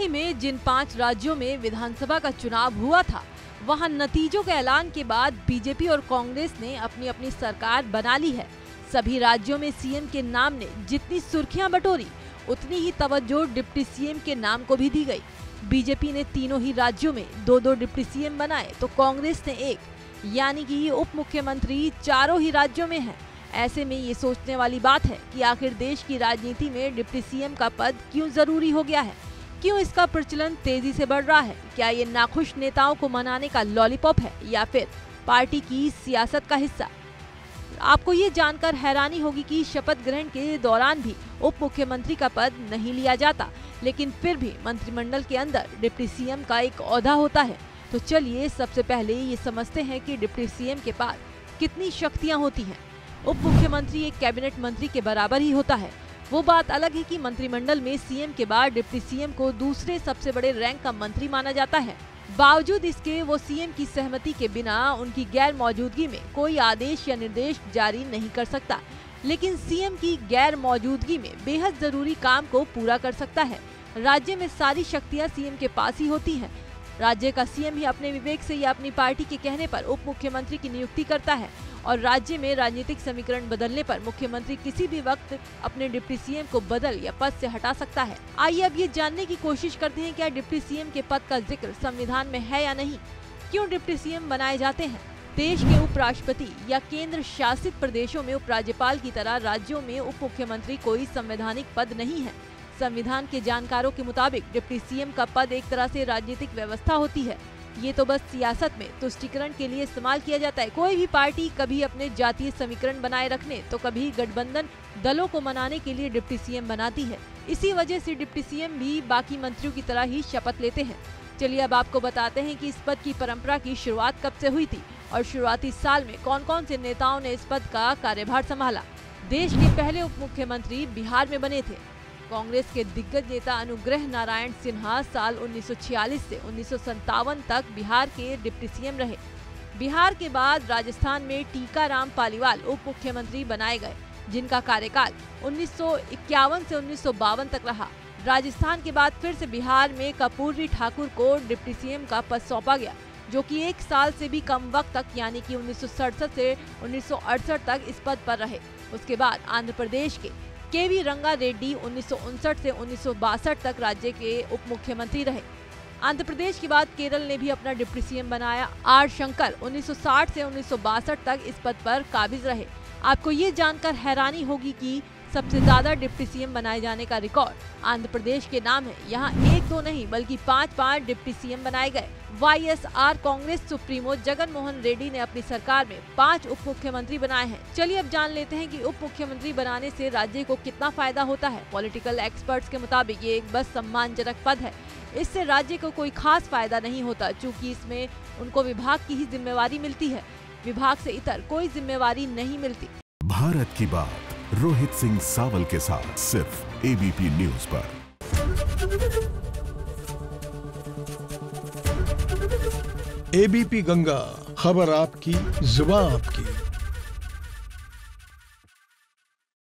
ही में जिन 5 राज्यों में विधानसभा का चुनाव हुआ था, वहां नतीजों के ऐलान के बाद बीजेपी और कांग्रेस ने अपनी अपनी सरकार बना ली है। सभी राज्यों में सीएम के नाम ने जितनी सुर्खियां बटोरी, उतनी ही तवज्जो डिप्टी सीएम के नाम को भी दी गई। बीजेपी ने तीनों ही राज्यों में 2-2 डिप्टी सीएम बनाए, तो कांग्रेस ने 1, यानी कि उप मुख्यमंत्री चारों ही राज्यों में है। ऐसे में ये सोचने वाली बात है कि आखिर देश की राजनीति में डिप्टी सीएम का पद क्यों जरूरी हो गया है, क्यों इसका प्रचलन तेजी से बढ़ रहा है। क्या ये नाखुश नेताओं को मनाने का लॉलीपॉप है या फिर पार्टी की सियासत का हिस्सा। आपको ये जानकर हैरानी होगी कि शपथ ग्रहण के दौरान भी उप मुख्यमंत्री का पद नहीं लिया जाता, लेकिन फिर भी मंत्रिमंडल के अंदर डिप्टी सीएम का एक ओहदा होता है। तो चलिए सबसे पहले ये समझते हैं कि डिप्टी सीएम के पास कितनी शक्तियां होती हैं। उप मुख्यमंत्री एक कैबिनेट मंत्री के बराबर ही होता है। वो बात अलग है कि मंत्रिमंडल में सीएम के बाद डिप्टी सीएम को दूसरे सबसे बड़े रैंक का मंत्री माना जाता है। बावजूद इसके वो सीएम की सहमति के बिना उनकी गैर मौजूदगी में कोई आदेश या निर्देश जारी नहीं कर सकता, लेकिन सीएम की गैर मौजूदगी में बेहद जरूरी काम को पूरा कर सकता है। राज्य में सारी शक्तियां सीएम के पास ही होती हैं। राज्य का सीएम ही अपने विवेक से या अपनी पार्टी के कहने पर उप मुख्यमंत्री की नियुक्ति करता है और राज्य में राजनीतिक समीकरण बदलने पर मुख्यमंत्री किसी भी वक्त अपने डिप्टी सीएम को बदल या पद से हटा सकता है। आइए अब ये जानने की कोशिश करते हैं क्या डिप्टी सीएम के पद का जिक्र संविधान में है या नहीं, क्यों डिप्टी सीएम बनाए जाते हैं। देश के उपराष्ट्रपति या केंद्र शासित प्रदेशों में उपराज्यपाल की तरह राज्यों में उप मुख्यमंत्री कोई संवैधानिक पद नहीं है। संविधान के जानकारों के मुताबिक डिप्टी सीएम का पद एक तरह से राजनीतिक व्यवस्था होती है। ये तो बस सियासत में तुष्टीकरण के लिए इस्तेमाल किया जाता है। कोई भी पार्टी कभी अपने जातीय समीकरण बनाए रखने तो कभी गठबंधन दलों को मनाने के लिए डिप्टी सीएम बनाती है। इसी वजह से डिप्टी सीएम भी बाकी मंत्रियों की तरह ही शपथ लेते हैं। चलिए अब आपको बताते हैं कि इस पद की परंपरा की शुरुआत कब से हुई थी और शुरुआती साल में कौन कौन से नेताओं ने इस पद का कार्यभार संभाला। देश के पहले उप मुख्यमंत्री बिहार में बने थे। कांग्रेस के दिग्गज नेता अनुग्रह नारायण सिन्हा साल 1946 से 1957 तक बिहार के डिप्टी सीएम रहे। बिहार के बाद राजस्थान में टीकाराम पालीवाल उप मुख्यमंत्री बनाए गए, जिनका कार्यकाल 1951 से 1952 तक रहा। राजस्थान के बाद फिर से बिहार में कर्पूरी ठाकुर को डिप्टी सीएम का पद सौंपा गया, जो कि 1 साल से भी कम वक्त तक यानी कि 1967 से 1968 तक इस पद पर रहे। उसके बाद आंध्र प्रदेश के केवी रंगा रेड्डी 1959 से 1962 तक राज्य के उप मुख्यमंत्री रहे। आंध्र प्रदेश के बाद केरल ने भी अपना डिप्टी सीएम बनाया। आर शंकर 1960 से 1962 तक इस पद पर काबिज रहे। आपको ये जानकर हैरानी होगी कि सबसे ज्यादा डिप्टी सीएम बनाए जाने का रिकॉर्ड आंध्र प्रदेश के नाम है। यहाँ 1-2 नहीं बल्कि 5-5 डिप्टी सीएम बनाए गए। वाईएसआर कांग्रेस सुप्रीमो जगन मोहन रेड्डी ने अपनी सरकार में 5 उप मुख्यमंत्री बनाए हैं। चलिए अब जान लेते हैं कि उप मुख्यमंत्री बनाने से राज्य को कितना फायदा होता है। पॉलिटिकल एक्सपर्ट्स के मुताबिक ये एक बस सम्मानजनक पद है। इससे राज्य को कोई खास फायदा नहीं होता, चूँकि इसमें उनको विभाग की ही जिम्मेवारी मिलती है। विभाग से इतर कोई जिम्मेवारी नहीं मिलती। भारत की बात रोहित सिंह सावल के साथ सिर्फ एबीपी न्यूज पर। एबीपी गंगा, खबर आपकी, जुबान आपकी।